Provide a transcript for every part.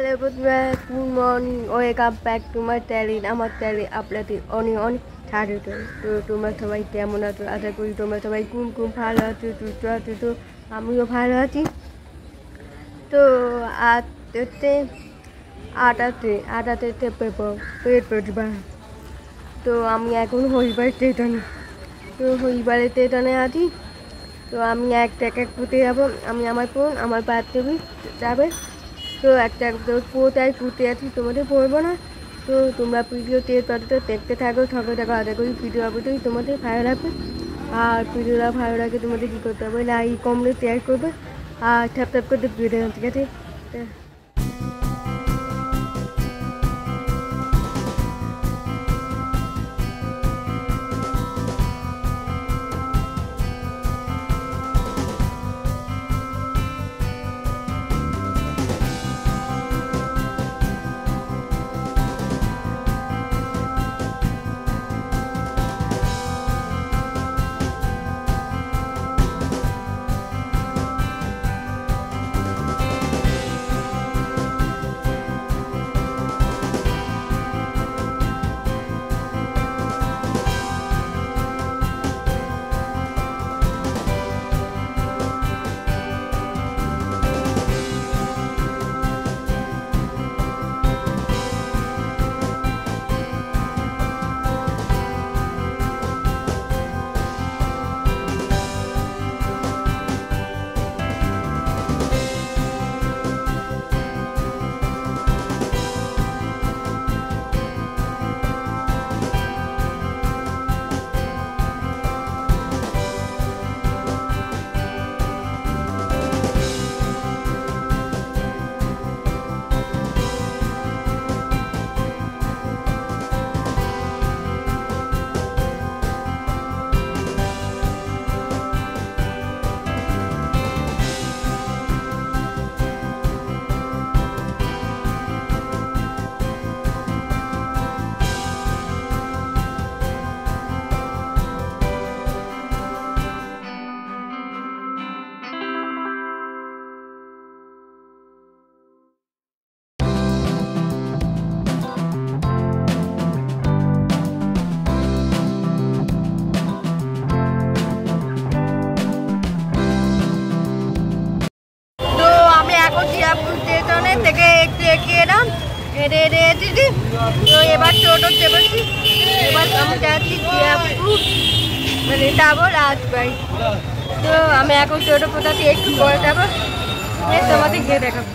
Hello, good morning. Welcome back to my channel. আমার চ্যানেলে আপনাদের অনেক অনেক স্বাগত। তো তোমরা সবাই কেমন আছো? আশা করি তোমরা সবাই খুব ভালো আছো, সুস্থ আছো। তো আমিও ভালো আছি। তো আজ হচ্ছে আটাতে বৃহস্পতিবার। তো আমি এখন হরিবার স্টেশনে। তো হরিবারের স্টেশনে আছি। তো আমি এক ঘুরতে যাবো। আমি আমার বোন আমার বাচ্চাবি যাবে। তো একটা কোথায় ঘুরতে আছি তোমাদের বলবো না। তো তোমরা ভিডিও দেখতে থাকো ঠকে থাকো। আশা করি ভিডিও অবশ্যই তোমাদের ভালো লাগবে। আর ভিডিওটা ভালো লাগে তোমাদের কী করতে হবে, লাইক কমেন্ট শেয়ার করবে আর সাবস্ক্রাইব করতে ভিডিও, ঠিক আছে? স্টেশনে থেকে একটু এগিয়ে এলাম, হেঁটে এসেছি। তো এবার টোটো চেপেছি। এবার আমি যাচ্ছি জিয়াপুর, মানে যাবো রাজবাড়ি। তো আমি এখন টোটো কোথাতে একটু পরে যাবো, তোমাদের গিয়ে দেখাবো।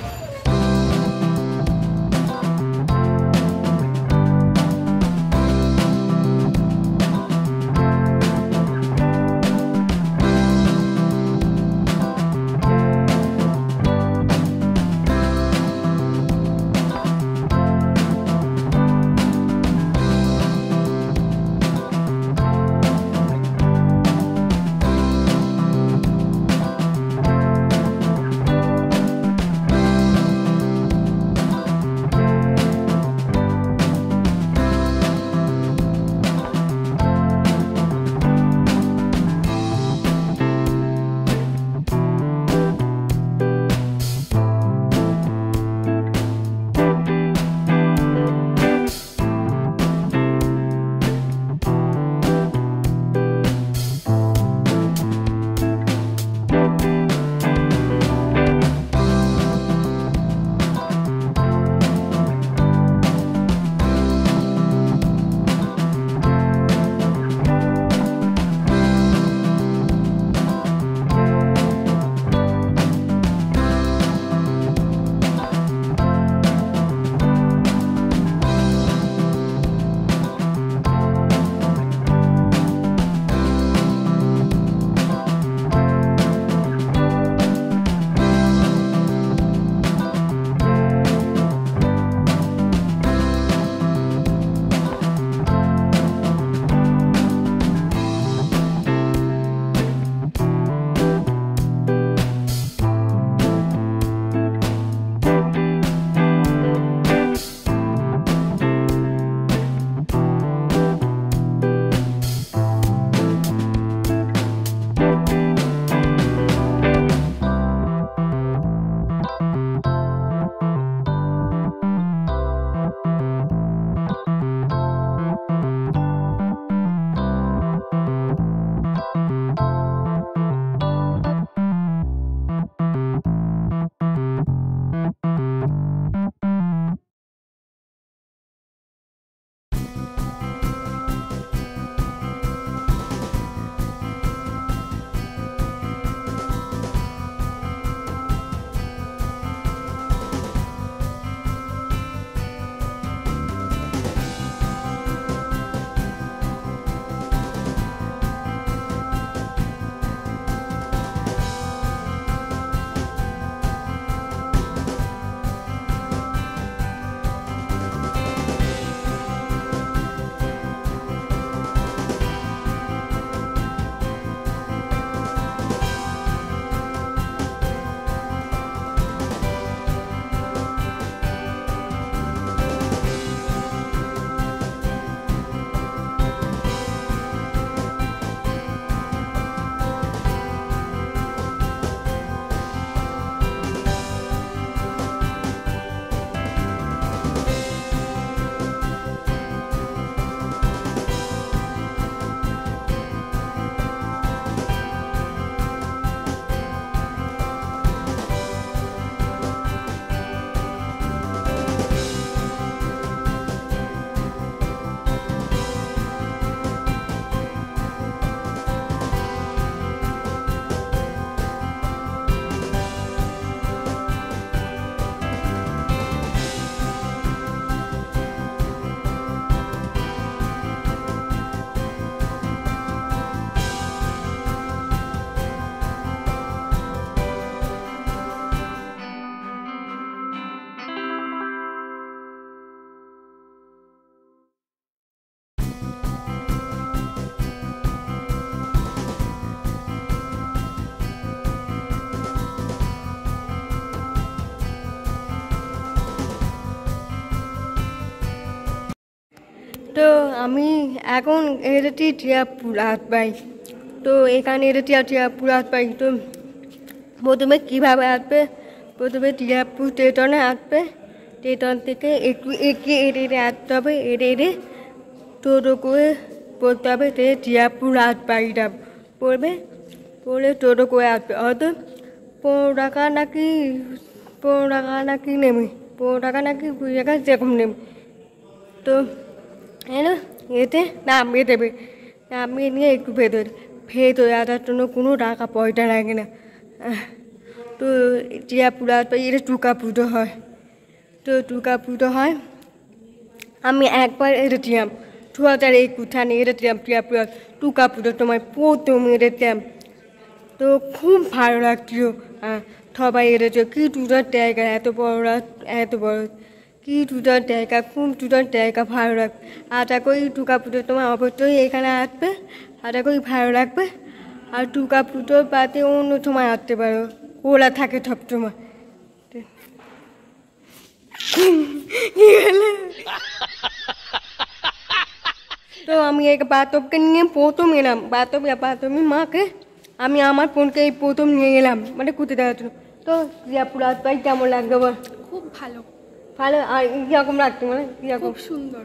তো আমি এখন এসেছি টিয়াপুর রাজবাড়ি। তো এখানে এসেছি টিয়াপুর রাজবাড়ি। তো প্রথমে কীভাবে আসবে, প্রথমে টিয়াপুর স্টেশনে আসবে, স্টেশন থেকে একটু এগিয়ে এড়ে আসতে হবে, এড়ে টোটো করে পড়তে হবে, সে টিয়াপুর রাজবাড়িটা পড়বে, পড়ে টোটো করে আসবে। হয়তো 15 টাকা নাকি 15 টাকা নাকি নেবে, 15 টাকা নাকি 20 টাকা সেরকম নেবে। তো এতে নামিয়ে দেবে, নামিয়ে নিয়ে একটু ভেতরে আসার জন্য কোনো টাকা পয়সা লাগে না। তো টিয়াপুর রাজবাড়ি এটা টুকা পুজো হয়। তো টুকা পুজো হয়, আমি একবার এসেছিলাম 2021 সালে এসেছিলাম টিয়াপুর টুকা পুজোর সময় প্রথম এসেছিলাম। তো খুব ভালো লাগছিল। সবাই এসেছে, কি সুন্দর জায়গা, এত বড় কি সুন্দর জায়গা, খুব সুন্দর জায়গা, ভালো লাগবে। আশা করি টুকা পুজোর তোমার অবশ্যই এখানে আসবে, আশা করি ভালো লাগবে। আর টুকা পুজোর বাদে অন্য সময় আসতে পারো, ওরা থাকে সবসময়। তো আমি এক বাতবকে নিয়ে প্রথম এলাম, বাতবী মাকে আমি আমার ফোনকে এই প্রথম নিয়ে এলাম, মানে ঘুরতে দেওয়ার জন্য। তো টিয়াপুর রাজবাড়ি কেমন লাগবে বল? খুব ভালো। ভালো। আর কীরকম লাগতো, মানে কীরকম? খুব সুন্দর।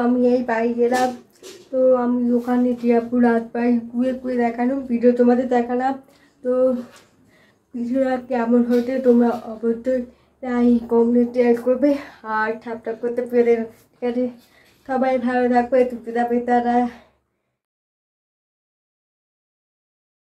আমি এই বাড়ি গেলাম। তো আমি ওখানে টিয়াপুর রাজবাড়ি ঘুরে দেখালাম, ভিডিও তোমাদের দেখালাম। তো ভিডিওটা কেমন হয়েছে তোমরা অবশ্যই তাই কমেন্ট শেয়ার করবে আর সাবস্ক্রাইব করতে পেরে। ঠিক আছে, সবাই ভালো থাকবে, তুই যাবে তারা।